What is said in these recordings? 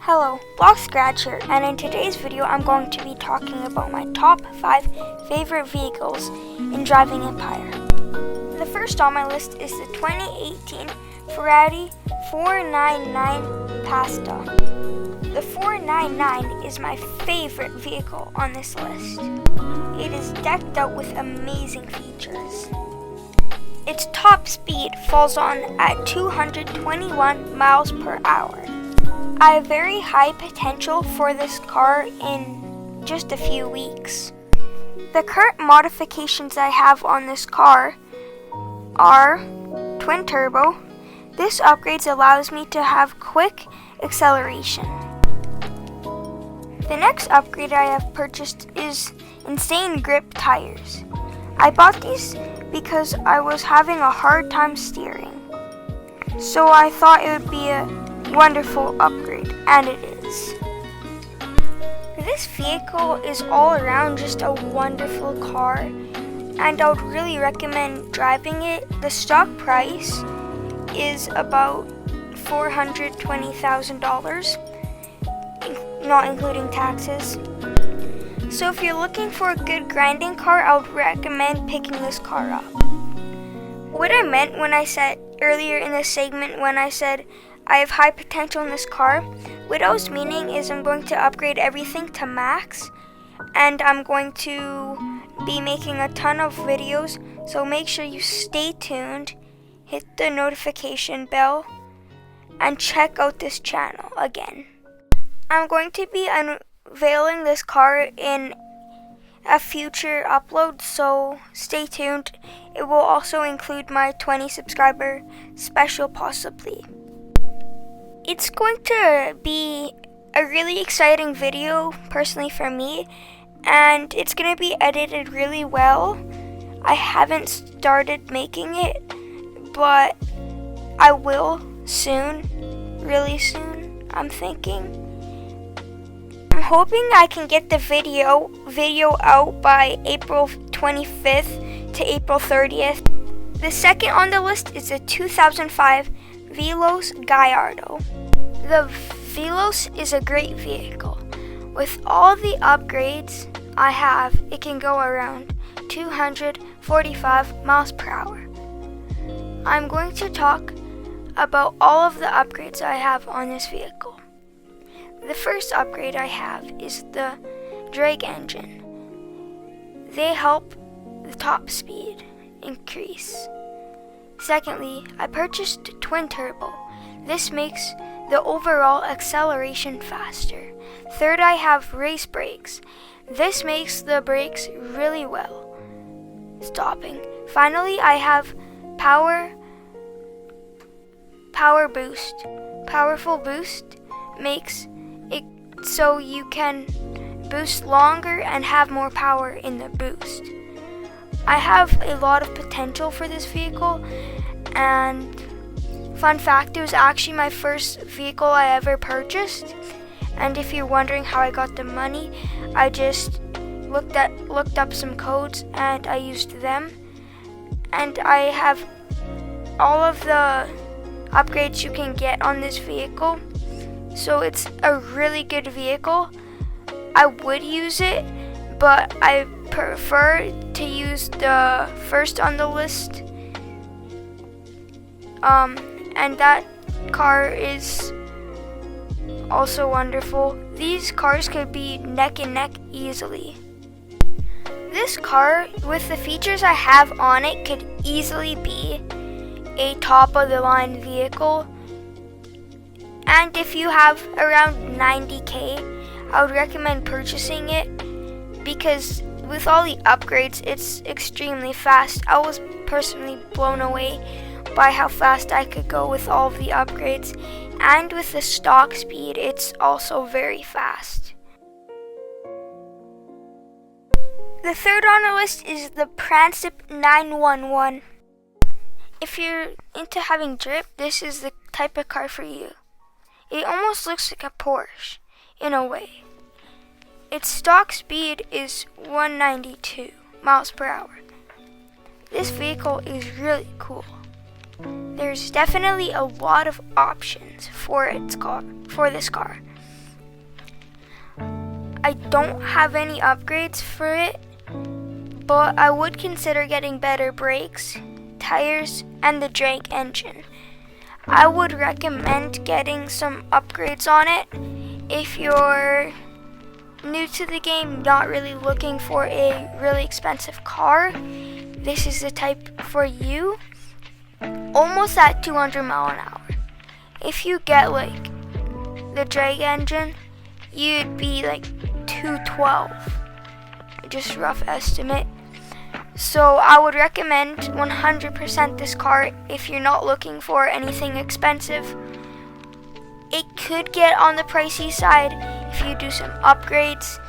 Hello, Block Scratch here, and in today's video I'm going to be talking about my top 5 favorite vehicles in Driving Empire. The first on my list is the 2018 Ferrari 499 Pasta. The 499 is my favorite vehicle on this list. It is decked out with amazing features. Its top speed falls on at 221 miles per hour. I have very high potential for this car in just a few weeks. The current modifications I have on this car are twin turbo. This upgrade allows me to have quick acceleration. The next upgrade I have purchased is Insane Grip tires. I bought these because I was having a hard time steering, so I thought it would be a wonderful upgrade, and it is. This vehicle is all around just a wonderful car, and I would really recommend driving it. The stock price is about $420,000, not including taxes. So if you're looking for a good grinding car, I would recommend picking this car up. What I meant when I said earlier in this segment when I said I have high potential in this car, what I was meaning is I'm going to upgrade everything to max, and I'm going to be making a ton of videos, so make sure you stay tuned, hit the notification bell, and check out this channel again. I'm going to be unveiling this car in a future upload, so stay tuned. It will also include my 20 subscriber special possibly. It's going to be a really exciting video, personally for me, and it's going to be edited really well. I haven't started making it, but I will soon, really soon, I'm thinking. I'm hoping I can get the video out by April 25th to April 30th. The second on the list is the 2005 Veloz Gallardo. The Veloz is a great vehicle. With all the upgrades I have, it can go around 245 miles per hour. I'm going to talk about all of the upgrades I have on this vehicle. The first upgrade I have is the drag engine. They help the top speed increase. Secondly, I purchased twin turbo. This makes the overall acceleration faster. Third, I have race brakes. This makes the brakes really well stopping. Finally, I have power boost. Powerful boost makes it so you can boost longer and have more power in the boost. I have a lot of potential for this vehicle, and fun fact, it was actually my first vehicle I ever purchased, and if you're wondering how I got the money, I just looked up some codes and I used them, and I have all of the upgrades you can get on this vehicle, so it's a really good vehicle. I would use it, but I prefer to use the first on the list, and that car is also wonderful. These cars could be neck and neck easily. This car, with the features I have on it, could easily be a top of the line vehicle, and if you have around 90k, I would recommend purchasing it because with all the upgrades, it's extremely fast. I was personally blown away by how fast I could go with all of the upgrades, and with the stock speed, it's also very fast. The third on the list is the Prancip 911. If you're into having drip, this is the type of car for you. It almost looks like a Porsche in a way. Its stock speed is 192 miles per hour. This vehicle is really cool. There's definitely a lot of options for this car. I don't have any upgrades for it, but I would consider getting better brakes, tires, and the drag engine. I would recommend getting some upgrades on it if you're new to the game, not really looking for a really expensive car. This is the type for you. Almost at 200 mile an hour. If you get like the drag engine, you'd be like 212. Just rough estimate. So I would recommend 100% this car if you're not looking for anything expensive. It could get on the pricey side if you do some upgrades,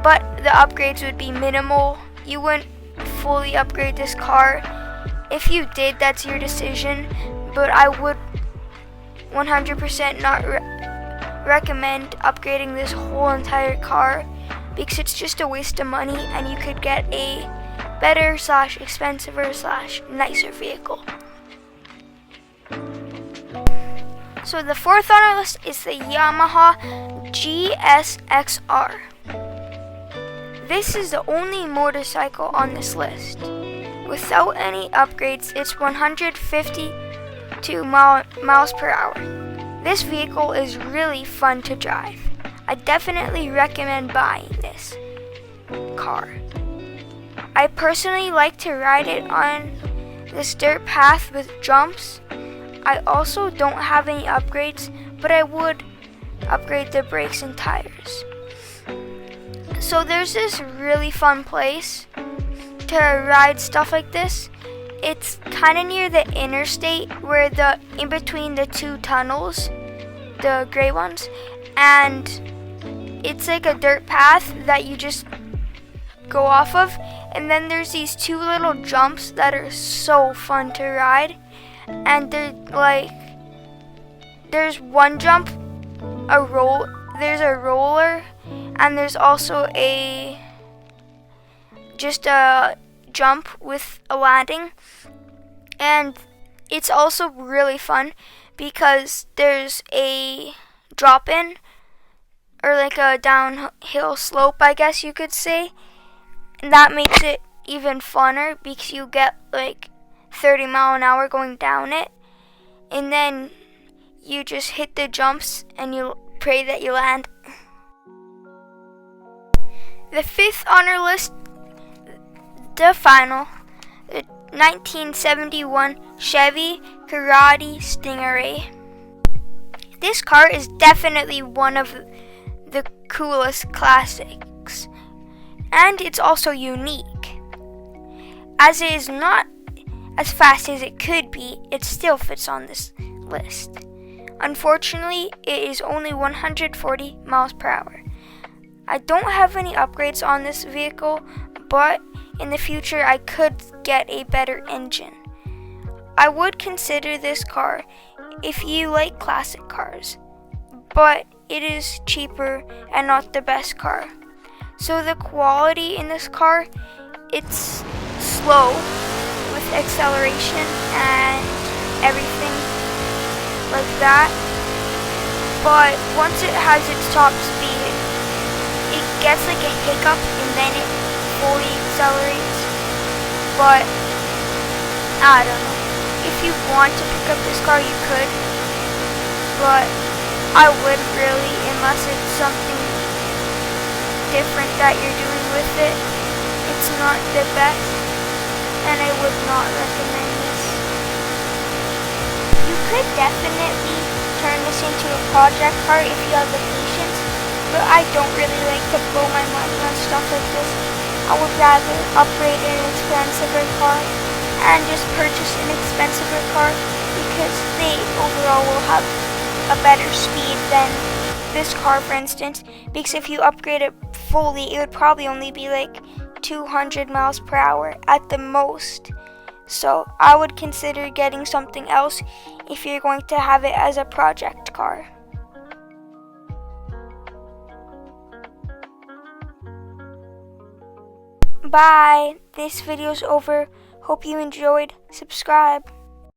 but the upgrades would be minimal. You wouldn't fully upgrade this car. If you did, that's your decision, but I would 100% not recommend upgrading this whole entire car because it's just a waste of money and you could get a better / expensiver / nicer vehicle. So the fourth on our list is the Yamaha GSXR. This is the only motorcycle on this list. Without any upgrades, it's 152 miles per hour. This vehicle is really fun to drive. I definitely recommend buying this car. I personally like to ride it on this dirt path with jumps. I also don't have any upgrades, but I would upgrade the brakes and tires. So there's this really fun place to ride stuff like this. It's kind of near the interstate where in between the two tunnels, the gray ones, and it's like a dirt path that you just go off of, and then there's these two little jumps that are so fun to ride, and they're like, there's one jump, there's a roller, and there's also just a jump with a landing, and it's also really fun because there's a drop-in or like a downhill slope, I guess you could say, and that makes it even funner because you get like 30 mile an hour going down it, and then you just hit the jumps and you pray that you land. The fifth on our list, the final, the 1971 Chevy Corrado Stingray. This car is definitely one of the coolest classics, and it's also unique. As it is not as fast as it could be, it still fits on this list. Unfortunately, it is only 140 miles per hour. I don't have any upgrades on this vehicle, but in the future I could get a better engine. I would consider this car if you like classic cars, but it is cheaper and not the best car. So the quality in this car, it's slow with acceleration and everything like that, but once it has its top speed, it gets like a hiccup and then it fully accelerates. But I don't know, if you want to pick up this car you could, but I wouldn't really unless it's something different that you're doing with it. It's not the best, and I would not recommend this. You could definitely turn this into a project car if you have the patience, but I don't really like to blow my money on stuff like this. I would rather upgrade an expensive car and just purchase an expensive car because they overall will have a better speed than this car, for instance, because if you upgrade it fully, it would probably only be like 200 miles per hour at the most. So I would consider getting something else if you're going to have it as a project car. Bye. This video's over. Hope you enjoyed. Subscribe.